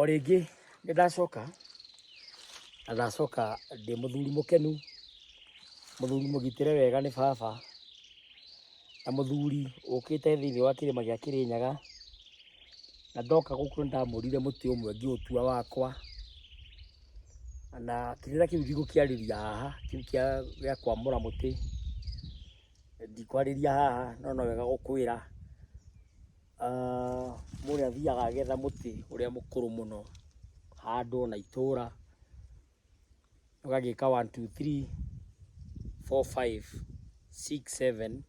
O rĩngĩ nĩ ndacoka ndĩ mũthuri mũkenu, mũthuri mũgitĩre wega nĩ baba, na mũthuri ũkĩte thĩinĩ wa kĩrĩma gĩa Kĩrĩnyaga, na ndoka gũkũ nĩ ndamũrire mũtĩ ũmwe ngĩũtua wakwa, na kĩrĩra kĩu ndigũkĩarĩria haha, kĩu gĩa kwamũra mũtĩ ndikwarĩria haha, no wega gũkwĩra. Mũrĩa athiaga agetha mũtĩ ũrĩa mũkũrũ mũno handũ na itũra, ũgagĩka 1 2 3 4 5 6 7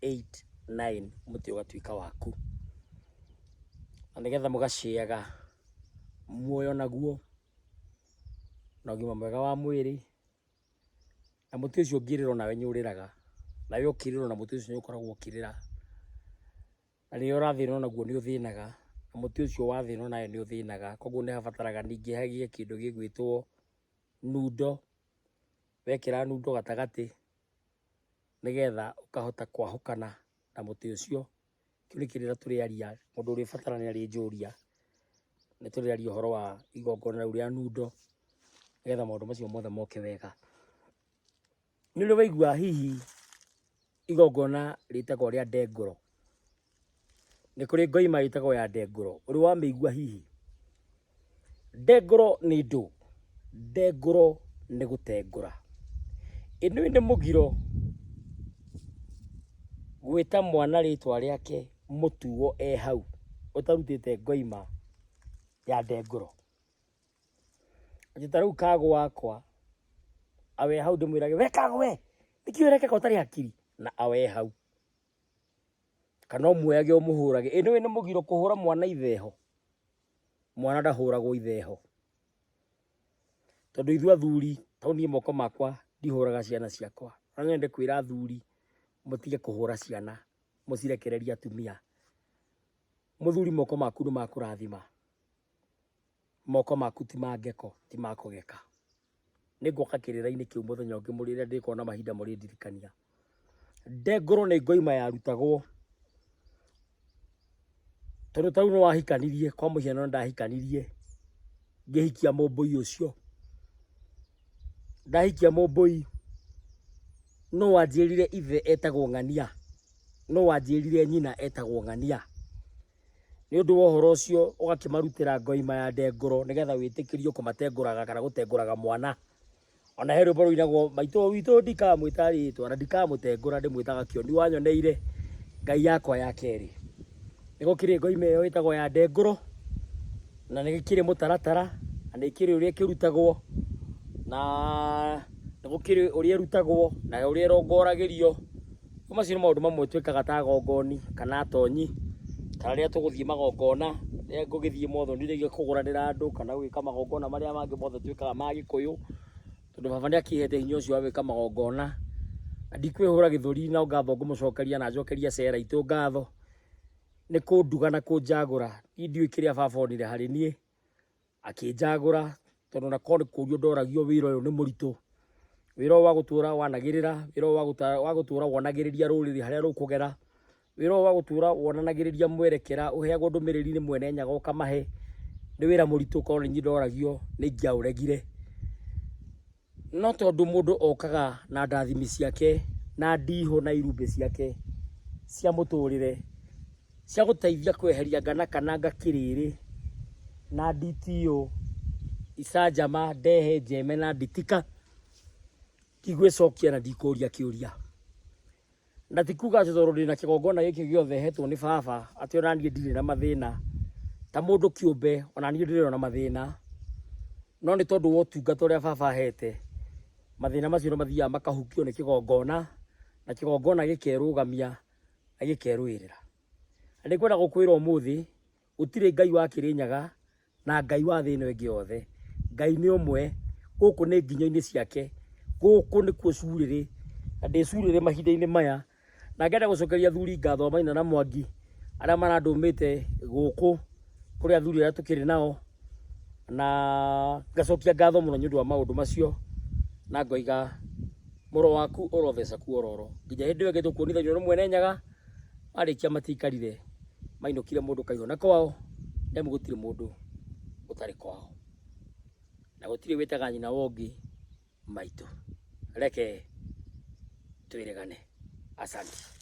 8 9, mũtĩ ũgatuĩka waku, na nĩgetha mũgaciaga muoyo naguo na ũgima mwega wa mwĩrĩ. Na mũtĩ ũcio ũngĩrĩrwo nawe nĩ ũrĩraga, nawe ũkĩrĩrwo na mũtĩ ũcio nĩ ũkoragwo ũkĩrĩra, na rĩrĩa ũrathĩnwo naguo nĩ ũthĩnaga, na mũtĩ ũcio wathĩnwo nawe nĩ ũthĩnaga. Koguo nĩ habataraga ningĩ hagĩe kĩndũ gĩgwĩtwo nundo, wekĩra nundo gatagatĩ nĩgetha ũkahota kwahũkana na mũtĩ ũcio. Kĩu nĩ kĩrĩra tũrĩaria, mũndũ ũrĩbatara nĩ arĩnjũria, nĩ tũrĩaria ũhoro wa igongona rĩu rĩa nundo, nĩgetha maũndũ macio mothe moke wega. Nĩ ũrĩ waigua hihi igongona rĩtagwo rĩa ndengũro? Nĩ kũrĩ ngoima ĩtagwo ya ndengũro, ũrĩ wamĩigua hihi? Ndengũro nĩ ndũ, ndengũro nĩ gũtengũra. Ĩno nĩ mũgiro gwĩta mwana rĩtwa rĩake mũtuo hau ũtarutĩte ngoima ya ndengũro. Ta rĩu Kagũ wakwa awe hau ndĩmwĩrage, we Kagũ we, nĩkĩĩ ũrekeka ũtarĩ hakiri? Na awe hau, kana ũmuoyage ũmũhũrage. Ĩno nĩ mũgiro kũhũra mwana itheho, mwana ndahũragwo itheho. Tondũ ithuĩ athuri, to niĩ moko makwa ndihũraga ciana ciakwa, no nyende kwĩra athuri mũtige kũhũra ciana, mũcirekererie atumia. Mũthuri moko maku nĩ makũrathima, moko maku ti ma ngeko, ti ma kũgeka. Nĩngoka kĩrĩra-inĩ kĩu mũthenya ũngĩ rĩrĩa ndĩkona mahinda mũrĩndirikania. Ndengũro nĩ ngoima yarutagwo, tondũ ta rĩu nĩ wahikanirie, kwa mũhiano nĩ ndahikanirie ngĩhikia mũmbũi ũcio, ndahikia mũmbũi, no wanjĩrire ithe etagwo Ng'ania, no wanjĩrire nyina etagwo Ng'ania. Nĩ ũndũ wa ũhoro ũcio ũgakĩmarutĩra ngoima ya ndengũro, nĩgetha wĩtĩkĩrio kũmatengũraga kana gũtengũraga mwana. Ona he rwĩmbo rũinagwo, maitũ witũ ndikamwĩta rĩtwa na ndikamũtengũra, ndĩmwĩtaga kĩoni wanyoneire, Ngai yakwa ya kerĩ. Nĩ gũkĩrĩ ngoima ĩyo ĩtagwo ya ndengũro, na nĩ gĩkĩrĩ mũtaratara, na nĩ kĩrĩ ũrĩa kĩrutagwo, na nĩ gũkĩrĩ ũrĩa ĩrutagwo na ũrĩa ĩrongoragĩrio. Macio nĩ maũndũ mamwe twĩkaga ta agongoni kana atonyi, kana rĩrĩa tũgũthiĩ magongona, rĩrĩa ngũgĩthiĩ mothoni-inĩ kũgũranĩra andũ kana gwĩka magongona marĩa mangĩ mothe twĩkaga ma Gĩkũyũ, tondũ baba nĩ akĩhete hinya ũcio wa gwĩka magongona. Na ndikwĩhũra gĩthũri na ngatho ngũmũcokeria na njokeria Cera itũ ngatho, nĩ kũnduga na kũnjagũra. Niĩ ndiũĩ kĩrĩa baba onire harĩ niĩ akĩnjagũra, tondũ nakorwo nĩ kũrio ndoragio wĩra ũyũ nĩ mũritũ, wĩra ũyũ wa gũtũra wanagĩrĩra, wĩra ũyũ wa gũtũra wonagĩrĩria rũrĩrĩ harĩa rũkũgera, wĩra ũyũ wa gũtũra wonanagĩrĩria mwerekera, ũheagwo ndũmĩrĩri nĩ Mwene Nyaga ũkamahe. Nĩ wĩra mũritũ, korwo nĩ niĩ ndoragio nĩ ingĩaũregire. No tondũ mũndũ okaga na ndathimi ciake na ndihũ na irumbe ciake cia mũtũrĩre, cia gũteithia kweheria ngana kana ngakĩrĩrĩ na nditio, icanjama, ndehe, njeme na nditika, ndigwĩcokia na ndikũria kĩũria. Na ti kuga atĩ tondũ ndĩna kĩgongona gĩkĩ gĩothe hetwo nĩ baba atĩ ona niĩ ndirĩ na mathĩna. Ta mũndũ kĩũmbe ona niĩ ndĩrĩ na mathĩna, no nĩ tondũ wa ũtungata ũrĩa baba ahete, mathĩna macio nĩ mathiaga makahukio nĩ kĩgongona, na kĩgongona gĩkerũgamia na gĩkerũĩrĩra. Na nĩngwenda gũkwĩra ũmũthĩ, gũtirĩ Ngai wa Kĩrĩnyaga na Ngai wa thĩ ĩno ĩngĩ yothe. Ngai nĩ ũmwe, gũkũ nĩ nginyo-inĩ ciake, gũkũ nĩkuo curĩrĩ, na ndĩ curĩrĩ mahinda-inĩ maya. Na ngenda gũcokeria athuri ngatho Maina na Mwangi arĩa marandũmĩte gũkũ kũrĩ athuri arĩa tũkĩrĩ nao, na ngacokia ngatho mũno nĩ ũndũ wa maũndũ macio, na ngoiga mũro waku ũrotheca kuororo. Nginya hĩndĩ ĩyo ĩngĩ tũkuonithanio nĩ Mwene Nyaga, marĩkia matikarire mainũkire mũndũ kaihũ na kwao, nĩamu gũtirĩ mũndũ gutari kwao na gutiri witaga nyina wongi maitu reke twiregane. Asante.